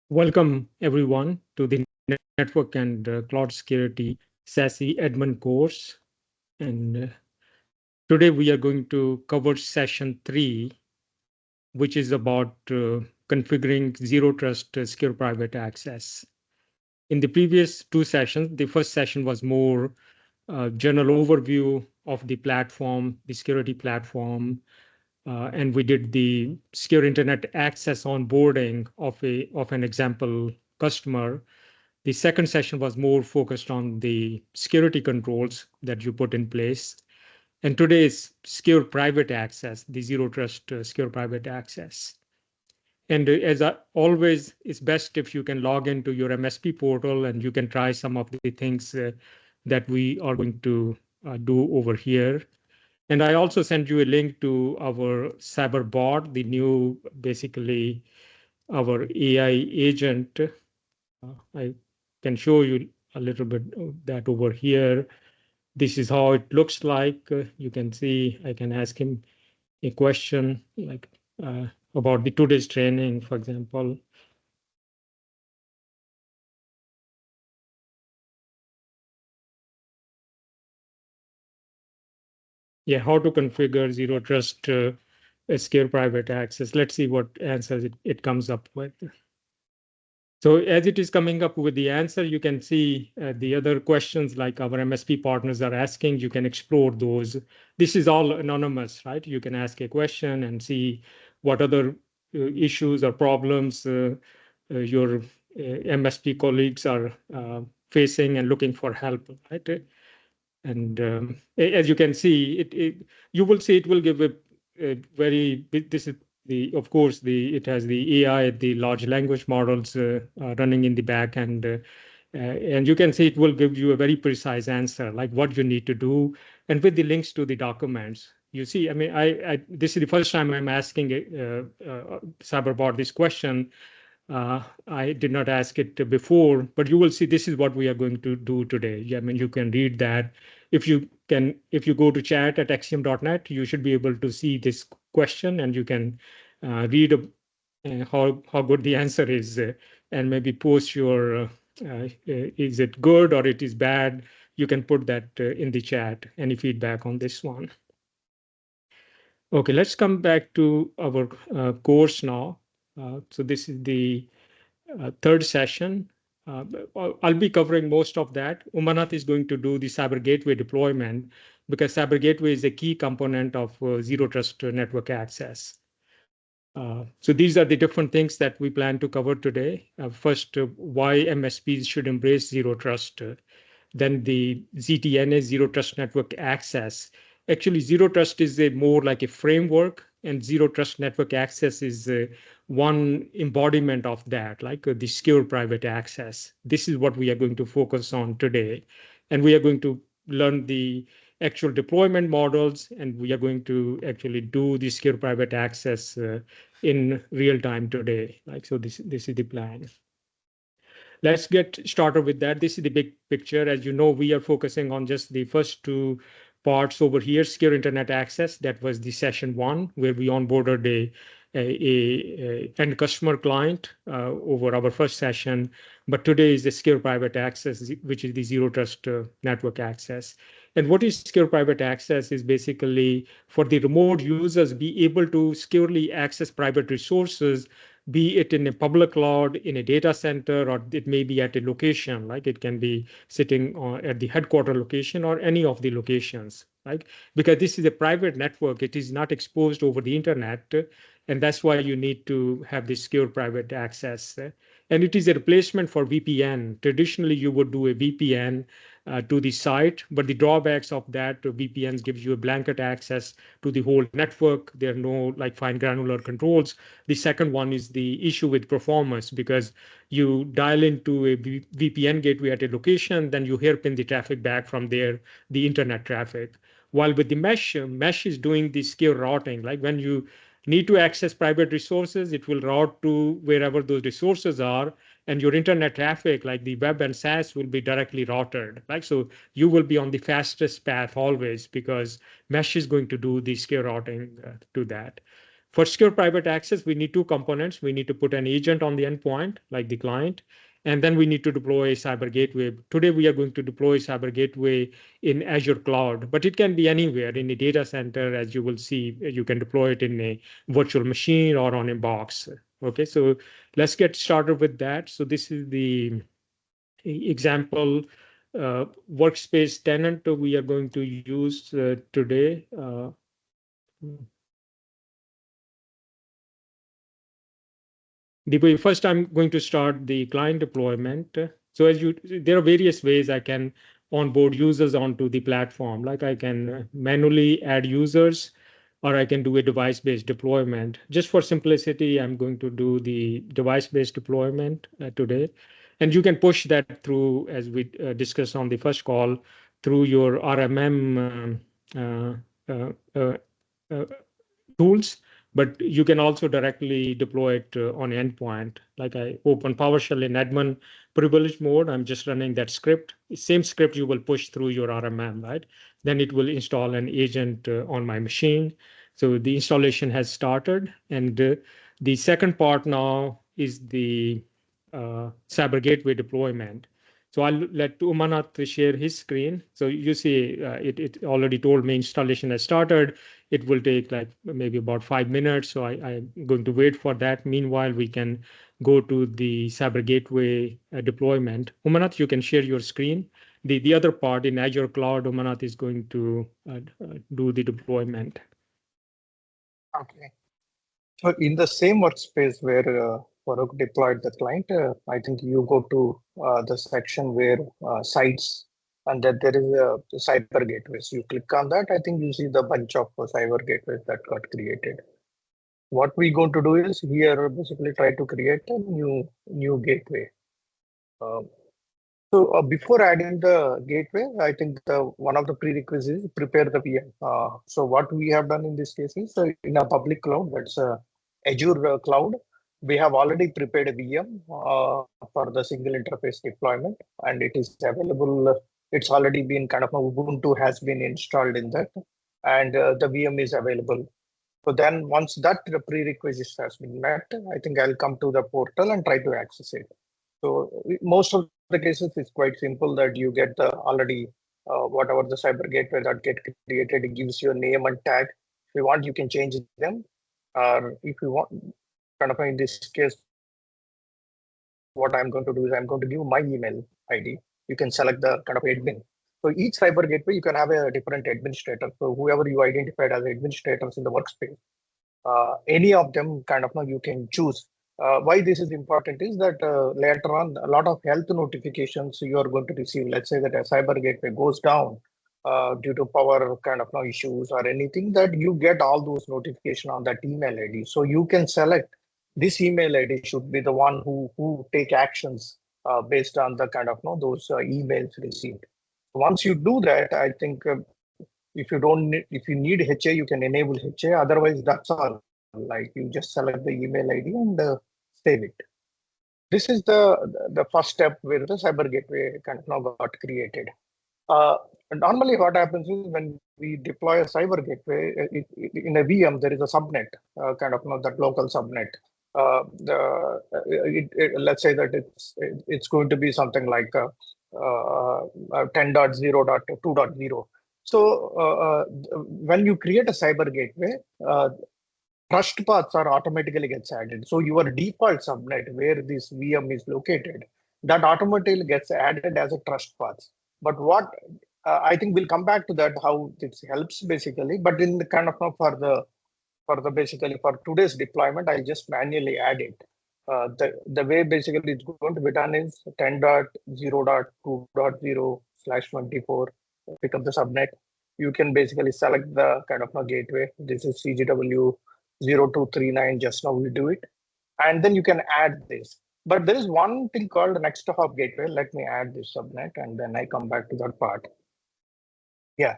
Welcome, everyone, to the Network and Cloud Security SASE Admin course. And today we are going to cover session 3, which is about configuring Zero Trust Secure Private Access. In the previous 2 sessions, the first session was more general overview of the platform, the security platform, and we did the secure internet access onboarding of an example customer. The second session was more focused on the security controls that you put in place. And today is secure private access, the zero trust secure private access. And as always, it's best if you can log into your MSP portal and you can try some of the things that we are going to do over here. And I also sent you a link to our cyber bot, the new, basically, our AI agent. I can show you a little bit of that over here. This is how it looks like. You can see I can ask him a question like about the today's training, for example. Yeah, how to configure zero trust secure private access. Let's see what answers it comes up with. So as it is coming up with the answer, you can see the other questions like our MSP partners are asking, you can explore those. This is all anonymous, right? You can ask a question and see what other issues or problems your MSP colleagues are facing and looking for help, right? And as you can see, you will see it will give a very, this is the, of course, it has the AI, the large language models running in the back, and you can see it will give you a very precise answer, like what you need to do, and with the links to the documents. You see, I mean, this is the first time I'm asking Cyberbot this question. I did not ask it before, but you will see this is what we are going to do today. Yeah, I mean, you can read that. If you go to chat at axiom.net, you should be able to see this question and you can read how good the answer is and maybe post your, is it good or it is bad? You can put that in the chat, any feedback on this one. Okay, let's come back to our course now. So this is the third session. I'll be covering most of that. Umanath is going to do the Cyber Gateway deployment because Cyber Gateway is a key component of Zero Trust network access. So these are the different things that we plan to cover today. First, why MSPs should embrace Zero Trust. Then the ZTNA, Zero Trust Network Access. Actually, Zero Trust is a more like a framework, and Zero Trust Network Access is one embodiment of that, like the secure private access. This is what we are going to focus on today. And we are going to learn the actual deployment models, and we are going to actually do the secure private access in real time today. Like, so this is the plan. Let's get started with that. This is the big picture. As you know, we are focusing on just the first 2 parts over here, secure internet access. That was the session 1, where we onboarded a end customer client over our first session. But today is the secure private access, which is the zero trust network access. And what is secure private access is basically for the remote users be able to securely access private resources, be it in a public cloud, in a data center, or it may be at a location, like it can be sitting at the headquarter location or any of the locations, right? Because this is a private network, it is not exposed over the internet, and that's why you need to have this secure private access. And it is a replacement for VPN. Traditionally, you would do a VPN to the site, but the drawbacks of that VPNs gives you a blanket access to the whole network. There are no like fine granular controls. The second one is the issue with performance, because you dial into a VPN gateway at a location, then you hairpin the traffic back from there, the internet traffic. While with the mesh is doing the secure routing. Like when you need to access private resources, it will route to wherever those resources are, and your internet traffic, like the web and SaaS, will be directly routed. Like, so you will be on the fastest path always because mesh is going to do the secure routing to that. For secure private access, we need two components. We need to put an agent on the endpoint, like the client, and then we need to deploy a cyber gateway. Today, we are going to deploy a cyber gateway in Azure Cloud, but it can be anywhere in a data center. As you will see, you can deploy it in a virtual machine or on a box. Okay, so let's get started with that. So this is the example workspace tenant we are going to use today. First, I'm going to start the client deployment. So there are various ways I can onboard users onto the platform. Like I can manually add users, or I can do a device-based deployment. Just for simplicity, I'm going to do the device-based deployment today. And you can push that through, as we discussed on the first call, through your RMM uh, uh, uh, tools, but you can also directly deploy it on endpoint. Like I open PowerShell in admin privilege mode. I'm just running that script. Same script you will push through your RMM, right? Then it will install an agent on my machine. So the installation has started. And the second part now is the Cyber Gateway deployment. So I'll let Umanath share his screen. So you see, it already told me installation has started. It will take like maybe about 5 minutes. So I'm going to wait for that. Meanwhile, we can go to the Cyber Gateway deployment. Umanath, you can share your screen. The other part in Azure Cloud, Umanath is going to do the deployment. Okay. So in the same workspace where Farooq deployed the client, I think you go to the section where sites, and then there is a cyber gateways. You click on that, I think you see the bunch of cyber gateways that got created. What we're going to do is here basically try to create a new gateway. So before adding the gateway, I think one of the prerequisites is prepare the VM. So what we have done in this case is in a public cloud, that's Azure cloud, we have already prepared a VM for the single interface deployment, and it is available. It's already been kind of Ubuntu has been installed in that, and the VM is available. So then once that prerequisite has been met, I think I'll come to the portal and try to access it. So most of the cases it's quite simple that you get the already whatever the cyber gateway that get created, it gives you a name and tag. If you want, you can change them. Or if you want, kind of in this case, what I'm going to do is I'm going to give my email ID. You can select the kind of admin. So each cyber gateway, you can have a different administrator. So whoever you identified as administrators in the workspace, any of them kind of you can choose. Why this is important is that later on, a lot of health notifications you are going to receive. Let's say that a cyber gateway goes down due to power kind of issues or anything, that you get all those notifications on that email ID. So you can select this email ID should be the one who take actions based on the kind of those emails received. Once you do that, I think if you don't need, if you need HA, you can enable HA. Otherwise, that's all. Like you just select the email ID and save it. This is the first step where the cyber gateway kind of got created. Normally, what happens is when we deploy a cyber gateway in a VM, there is a subnet, kind of that local subnet. Let's say that it's going to be something like 10.0.2.0. So when you create a cyber gateway, TrustPaths are automatically gets added. So your default subnet where this VM is located, that automatically gets added as a TrustPaths. But what I think we'll come back to that how this helps basically. But in the kind of for the basically for today's deployment, I'll just manually add it. The way basically it's going to be done is 10.0.2.0/24. Pick up the subnet. You can basically select the kind of gateway. This is CGW 0239. Just now we do it, and then you can add this. But there is one thing called next hop gateway. Let me add this subnet, and then I come back to that part. Yeah.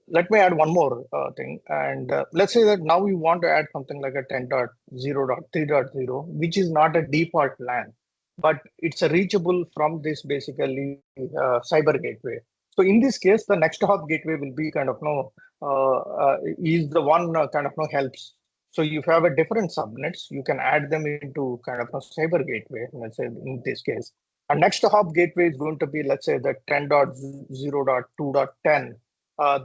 Let me add one more thing. And let's say that now we want to add something like a 10.0.3.0, which is not a default LAN, but it's a reachable from this basically cyber gateway. So in this case, the next hop gateway will be kind of is the one kind of helps. So if you have a different subnets, you can add them into kind of a cyber gateway, let's say in this case. And next hop gateway is going to be, let's say, the 10.0.2.10.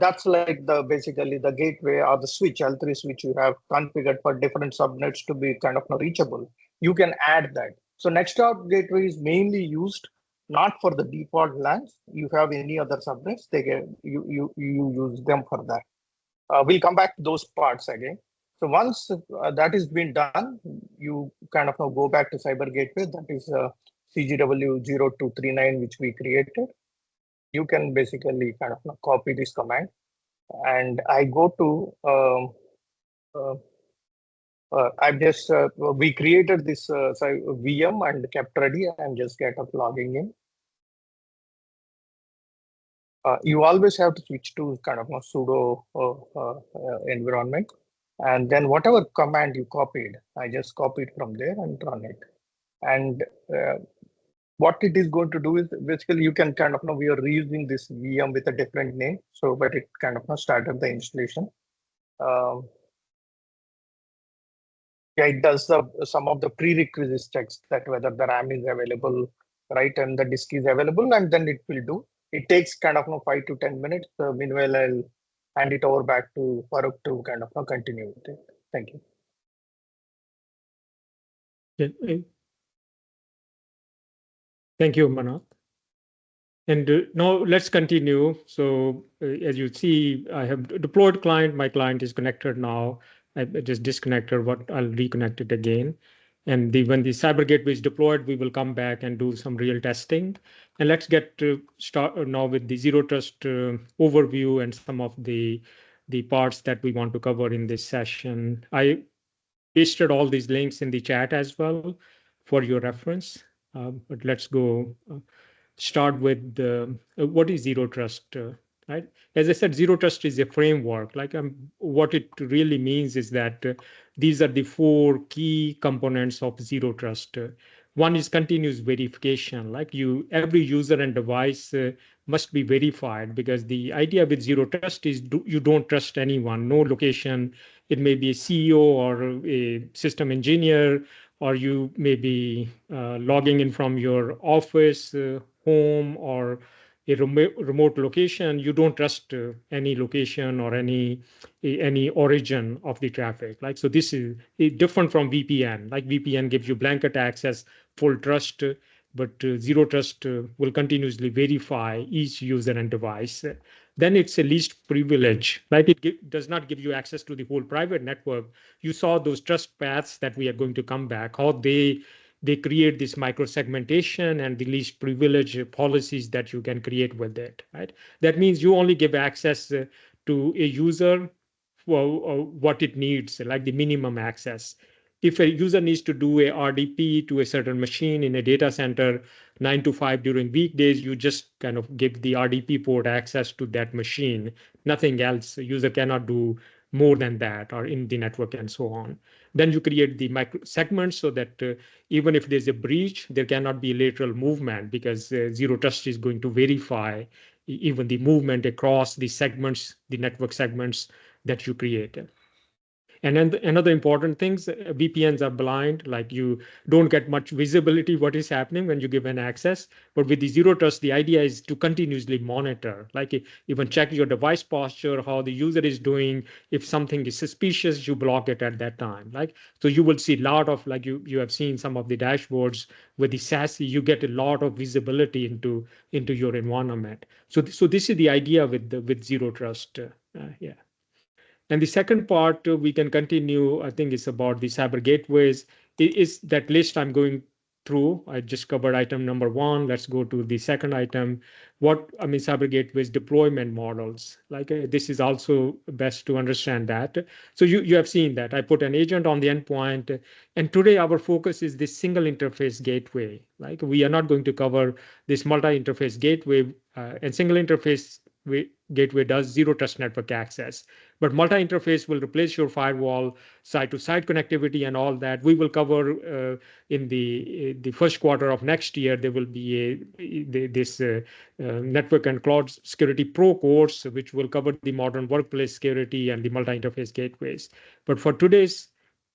That's like the basically the gateway or the switch, L3 switch you have configured for different subnets to be kind of reachable. You can add that. So next hop gateway is mainly used not for the default LANs. You have any other subnets, they get you use them for that. We'll come back to those parts again. So once that is been done, you kind of go back to Cyber Gateway. That is CGW0239, which we created. You can basically kind of copy this command. And I go to, I've just, we created this VM and kept ready. I'm just get up logging in. You always have to switch to kind of a sudo environment. And then whatever command you copied, I just copied from there and run it. And what it is going to do is basically you can kind of we are reusing this VM with a different name. So, but it kind of started the installation. Yeah, it does some of the prerequisites checks that whether the RAM is available, right, and the disk is available, and then it will do. It takes kind of 5 to 10 minutes. Meanwhile, I'll hand it over back to Farooq to kind of continue with it. Thank you. Thank you, Manath. And now let's continue. So as you see, I have deployed client. My client is connected now. I just disconnected, but I'll reconnect it again. And when the cyber gateway is deployed, we will come back and do some real testing. And let's get to start now with the zero trust overview and some of the parts that we want to cover in this session. I pasted all these links in the chat as well for your reference. But let's go start with what is zero trust, right? As I said, zero trust is a framework. Like what it really means is that these are the four key components of zero trust. One is continuous verification. Like every user and device must be verified, because the idea with zero trust is you don't trust anyone, no location. It may be a CEO or a system engineer, or you may be logging in from your office, home, or a remote location. You don't trust any location or any origin of the traffic. Like, so this is different from VPN. Like VPN gives you blanket access, full trust, but zero trust will continuously verify each user and device. Then it's a least privilege, right? It does not give you access to the whole private network. You saw those trust paths that we are going to come back, how they create this micro segmentation and the least privilege policies that you can create with it, right? That means you only give access to a user for what it needs, like the minimum access. If a user needs to do a RDP to a certain machine in a data center 9 to 5 during weekdays, you just kind of give the RDP port access to that machine. Nothing else. A user cannot do more than that, or in the network and so on. Then you create the micro segments so that even if there's a breach, there cannot be lateral movement, because zero trust is going to verify even the movement across the segments, the network segments that you created. And then another important thing, VPNs are blind. Like, you don't get much visibility what is happening when you give an access. But with the zero trust, the idea is to continuously monitor, like even check your device posture, how the user is doing. If something is suspicious, you block it at that time. Like, so you will see a lot of, like you have seen some of the dashboards with the SASE, you get a lot of visibility into your environment. So this is the idea with zero trust. Yeah. And the second part we can continue, I think, is about the cyber gateways. Is that list I'm going through. I just covered item number 1. Let's go to the second item. Cyber gateways deployment models. Like this is also best to understand that. So you have seen that I put an agent on the endpoint, and today our focus is this single interface gateway. Like, we are not going to cover this multi-interface gateway, and single interface gateway does zero trust network access. But multi-interface will replace your firewall, side-to-side connectivity, and all that. We will cover in the first quarter of next year. There will be this Network and Cloud Security Pro course, which will cover the modern workplace security and the multi-interface gateways. But for today's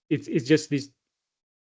it's just this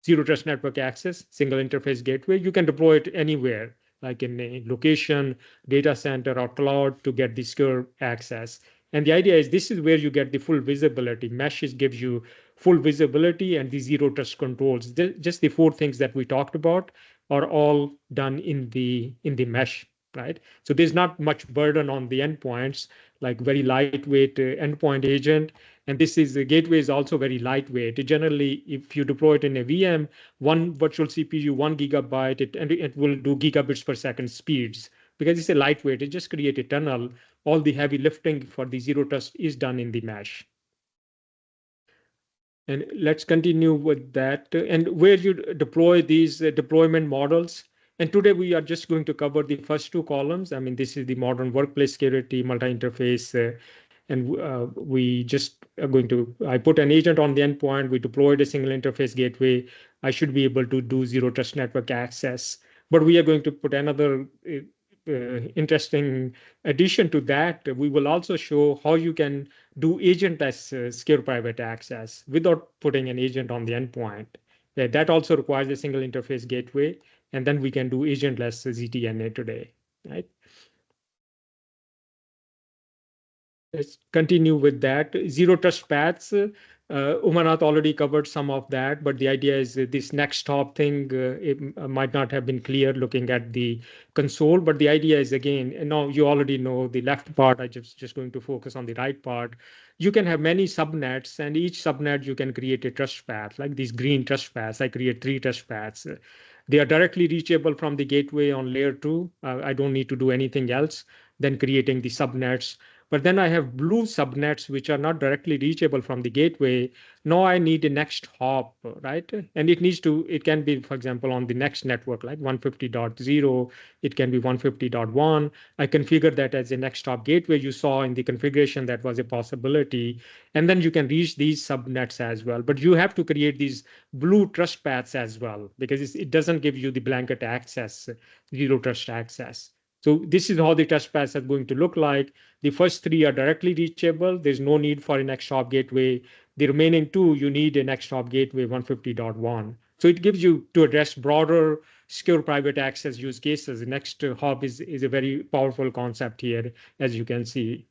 zero trust network access, single interface gateway. You can deploy it anywhere, like in a location, data center, or cloud to get the secure access. And the idea is this is where you get the full visibility. Meshes gives you full visibility and the zero trust controls. Just the four things that we talked about are all done in the mesh, right? So there's not much burden on the endpoints, like very lightweight endpoint agent. And this is the gateway is also very lightweight. Generally, if you deploy it in a VM, one virtual CPU, 1 GB, and it will do gigabits per second speeds because it's a lightweight. It just create a tunnel. All the heavy lifting for the zero trust is done in the mesh. And let's continue with that. And where you deploy these deployment models. And today we are just going to cover the first two columns. I mean, this is the modern workplace security, multi-interface, and we just are going to, I put an agent on the endpoint, we deployed a single interface gateway. I should be able to do zero trust network access. But we are going to put another interesting addition to that. We will also show how you can do agentless secure private access without putting an agent on the endpoint. That also requires a single interface gateway, and then we can do agentless ZTNA today, right? Let's continue with that. Zero trust paths. Umanath already covered some of that, but the idea is this next stop thing, it might not have been clear looking at the console, but the idea is again, now you already know the left part, I just going to focus on the right part. You can have many subnets, and each subnet you can create a trust path, like these green trust paths. I create 3 trust paths. They are directly reachable from the gateway on layer 2. I don't need to do anything else than creating the subnets. But then I have blue subnets which are not directly reachable from the gateway. Now I need a next hop, right? And it can be, for example, on the next network, like 150.0, it can be 150.1. I configure that as a next hop gateway. You saw in the configuration that was a possibility. And then you can reach these subnets as well. But you have to create these blue trust paths as well, because it doesn't give you the blanket access, zero trust access. So this is how the trust paths are going to look like. The first 3 are directly reachable. There's no need for a next hop gateway. The remaining 2, you need a next hop gateway 150.1. So it gives you to address broader secure private access use cases. The next hop is a very powerful concept here, as you can see.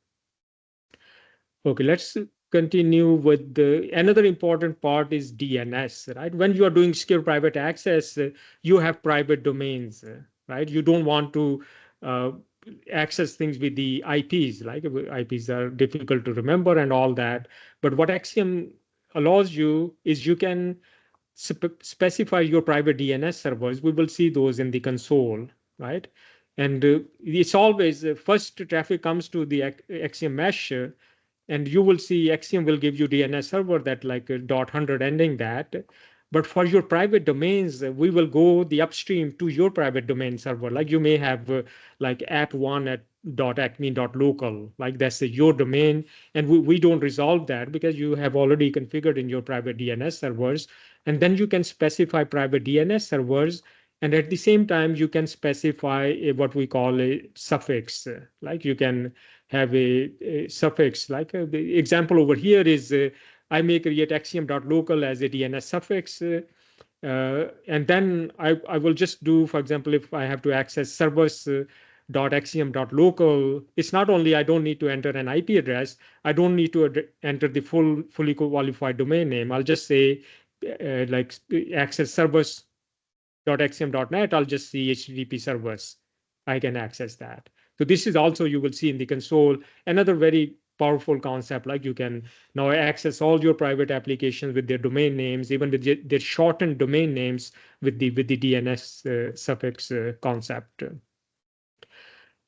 Okay, let's continue with another important part is DNS, right? When you are doing secure private access, you have private domains, right? You don't want to uh, access things with the IPs, like IPs are difficult to remember and all that. But what Axiom allows you is you can specify your private DNS servers. We will see those in the console, right? And it's always first traffic comes to the Axiom mesh, and you will see Axiom will give you DNS server that like a .100 ending that. But for your private domains, we will go the upstream to your private domain server. Like you may have like @1 at .acme.local, like that's your domain. And we don't resolve that because you have already configured in your private DNS servers. And then you can specify private DNS servers. And at the same time, you can specify what we call a suffix. Like you can have a suffix. Like the example over here is I may create axiom.local as a DNS suffix. And then I will just do, for example, if I have to access servers .axiom.local, it's not only I don't need to enter an IP address, I don't need to enter the fully qualified domain name. I'll just say like access servers.axiom.net, I'll just see HTTP servers. I can access that. So this is also you will see in the console, another very powerful concept, like you can now access all your private applications with their domain names, even with their shortened domain names with the DNS suffix concept.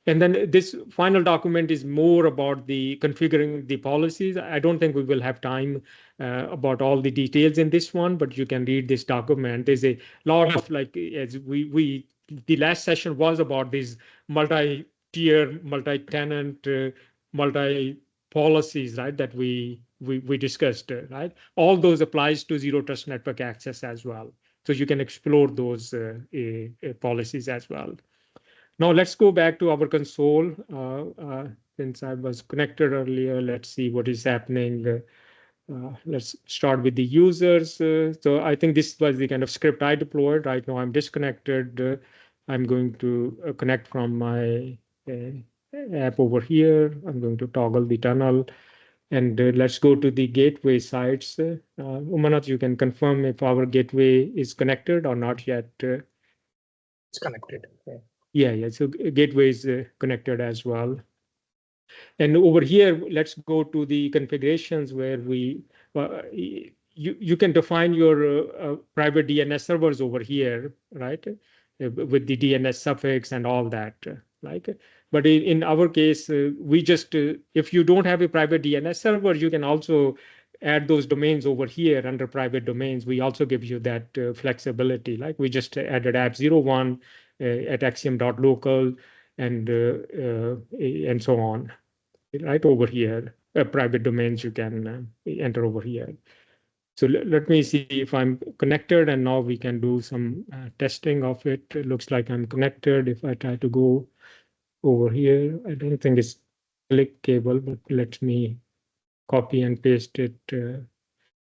And then this final document is more about the configuring the policies. I don't think we will have time about all the details in this one, but you can read this document. There's a lot of like, as the last session was about these multi-tier, multi-tenant, multi-policies, right, that we discussed, right? All those applies to zero trust network access as well. So you can explore those policies as well. Now let's go back to our console. Since I was connected earlier, let's see what is happening. let's start with the users. So I think this was the kind of script I deployed. Right now I'm disconnected. I'm going to connect from my app over here. I'm going to toggle the tunnel. And let's go to the gateway sites. Umanath, you can confirm if our gateway is connected or not yet. It's connected. Yeah. Yeah. So gateway is connected as well. And over here, let's go to the configurations where you can define your private DNS servers over here, right? With the DNS suffix and all that, like. But in our case, we just if you don't have a private DNS server, you can also add those domains over here under private domains. We also give you that flexibility. Like we just added app01 at axiom.local and so on right over here, private domains you can enter over here. So let me see if I'm connected, and now we can do some testing of it. It looks like I'm connected. If I try to go over here, I don't think it's clickable, but let me copy and paste it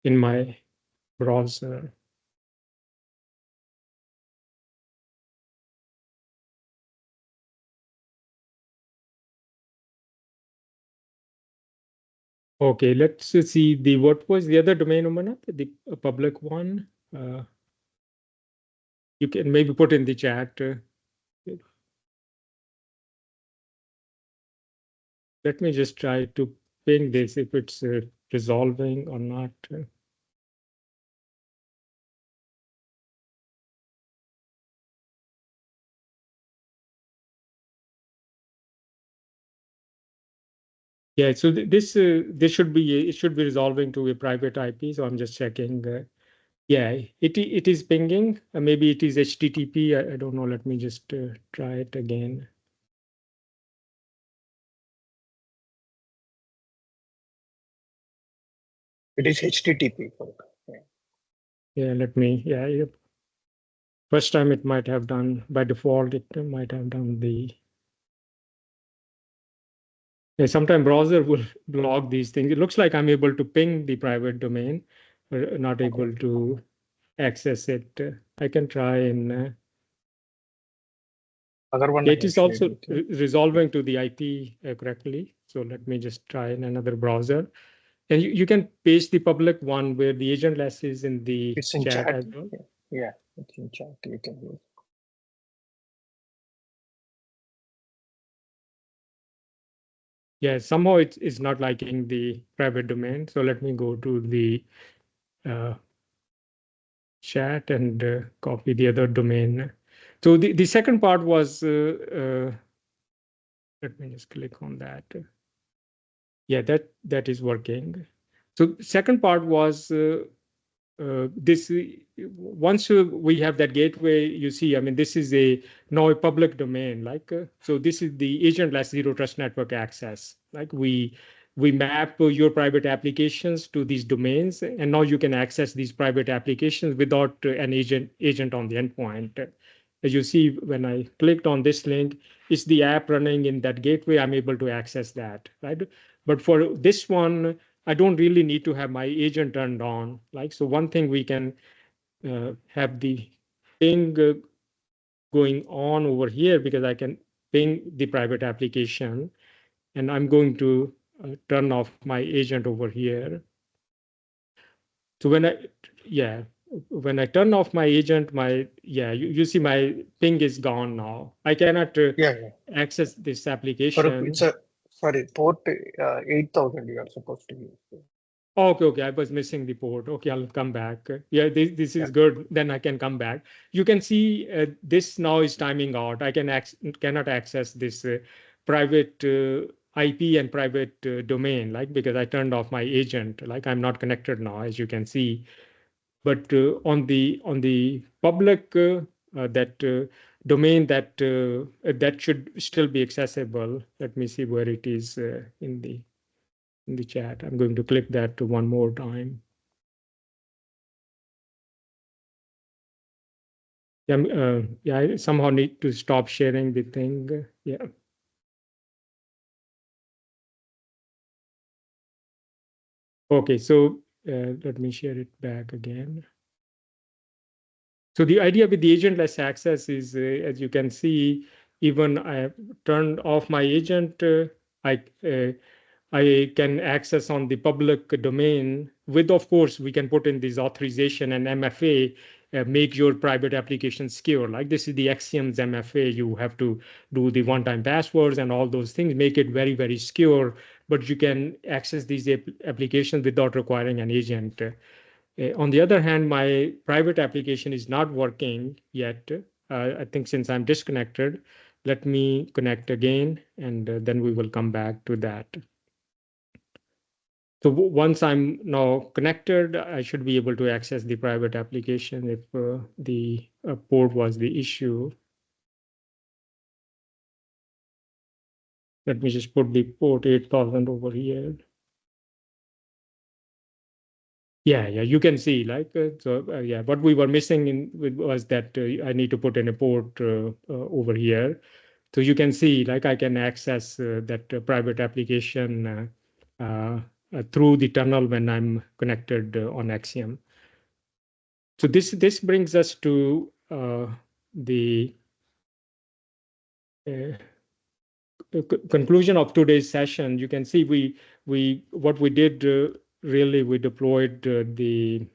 in my browser. Okay, let's see what was the other domain, Umanath, the public one. You can maybe put in the chat. Let me just try to ping this if it's resolving or not. Yeah, so this should be it should be resolving to a private IP. So I'm just checking. Yeah, it is pinging. Maybe it is HTTP. I don't know. Let me just try it again. It is HTTP. Yeah, let me. Yeah, yep. First time it might have done by default. It might have done the. Yeah, sometimes browser will block these things. It looks like I'm able to ping the private domain, but not able to access it. I can try and. Other one It I is shared also with you. resolving to the IP correctly. So let me just try in another browser. And you can paste the public one where the agent less is in the It's in chat chat. as well. Yeah, it's in chat. You can use. Yeah, somehow it's not liking the private domain. So let me go to the uh, chat and copy the other domain. So the second part was, let me just click on that. Yeah, that is working. So second part was this once we have that gateway, you see, I mean, this is a now a public domain. Like so, this is the agentless zero trust network access. Like we map your private applications to these domains, and now you can access these private applications without an agent on the endpoint. As you see, when I clicked on this link, it's the app running in that gateway. I'm able to access that, right? But for this one, I don't really need to have my agent turned on. Like, so one thing we can have the ping going on over here because I can ping the private application, and I'm going to turn off my agent over here. So yeah, when I turn off my agent, you see my ping is gone now. I cannot Yeah. access this For application. it's a sorry port 8000 you are supposed to use. Okay, I was missing the port. Okay, I'll come back. Yeah, this Yeah. is good. Then I can come back. You can see this now is timing out. I cannot access this private IP and private domain, like because I turned off my agent. Like I'm not connected now, as you can see. But on the public that domain that should still be accessible. Let me see where it is in the chat. I'm going to click that one more time. Yeah, I somehow need to stop sharing the thing. Yeah. Okay, so let me share it back again. So the idea with the agentless access is, as you can see, even I have turned off my agent, I can access on the public domain with, of course, we can put in this authorization and MFA, make your private application secure. Like this is the Axioms MFA. You have to do the one-time passwords and all those things, make it very, very secure, but you can access these applications without requiring an agent. On the other hand, my private application is not working yet. I think since I'm disconnected, let me connect again, and then we will come back to that. So once I'm now connected, I should be able to access the private application if the port was the issue. Let me just put the port 8000 over here. Yeah, you can see like, yeah, what we were missing was that I need to put in a port over here. So you can see like I can access that private application through the tunnel when I'm connected on Axiom. So this brings us to the conclusion of today's session. You can see what we did really we deployed the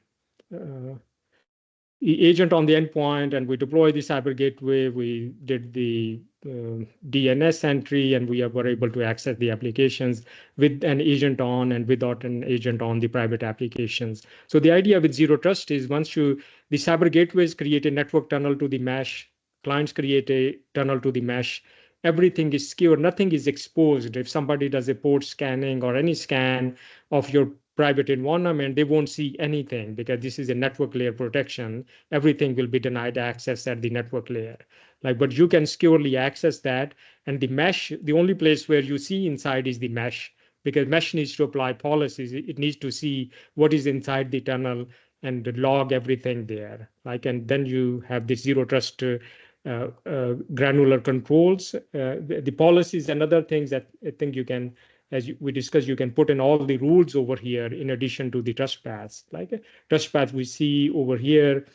agent on the endpoint, and we deployed the cyber gateway. We did the DNS entry, and we were able to access the applications with an agent on and without an agent on the private applications. So the idea with Zero Trust is the cyber gateways create a network tunnel to the mesh, clients create a tunnel to the mesh, everything is secure, nothing is exposed. If somebody does a port scanning or any scan of your private environment, they won't see anything because this is a network layer protection. Everything will be denied access at the network layer. But you can securely access that. And the mesh, the only place where you see inside is the mesh, because mesh needs to apply policies. It needs to see what is inside the tunnel and log everything there. And then you have the Zero Trust granular controls, the policies and other things that I think you can, as we discussed, you can put in all the rules over here in addition to the TrustPaths. TrustPaths we see over here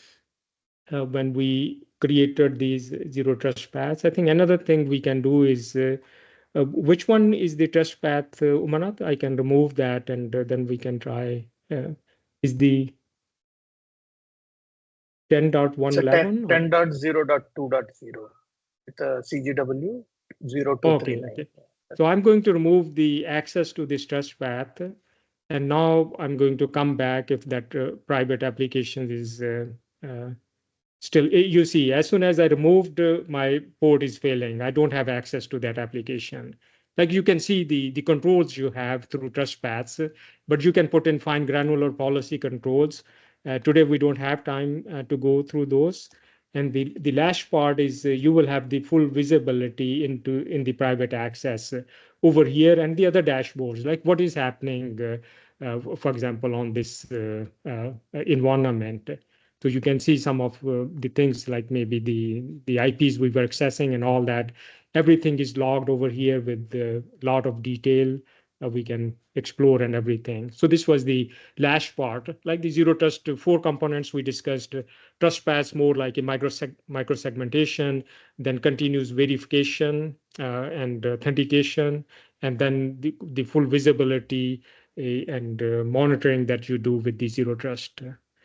when we created these Zero Trust paths. I think another thing we can do is, which one is the trust path, Umanath? I can remove that, and then we can try. Is the 10.111? 10.0.2.0 with a CGW Okay. 0239. So I'm going to remove the access to this trust path. And now I'm going to come back if that private application is still, you see, as soon as I removed my port is failing. I don't have access to that application. You can see the controls you have through TrustPaths, but you can put in fine granular policy controls. Today, we don't have time to go through those. And the last part is you will have the full visibility in the private access over here and the other dashboards, like what is happening, for example, on this environment. So you can see some of the things like maybe the IPs we were accessing and all that. Everything is logged over here with a lot of detail we can explore and everything. So this was the last part, like the Zero Trust 4 components we discussed. Trust paths more like a micro segmentation, then continuous verification and authentication, and then the full visibility and monitoring that you do with the Zero Trust.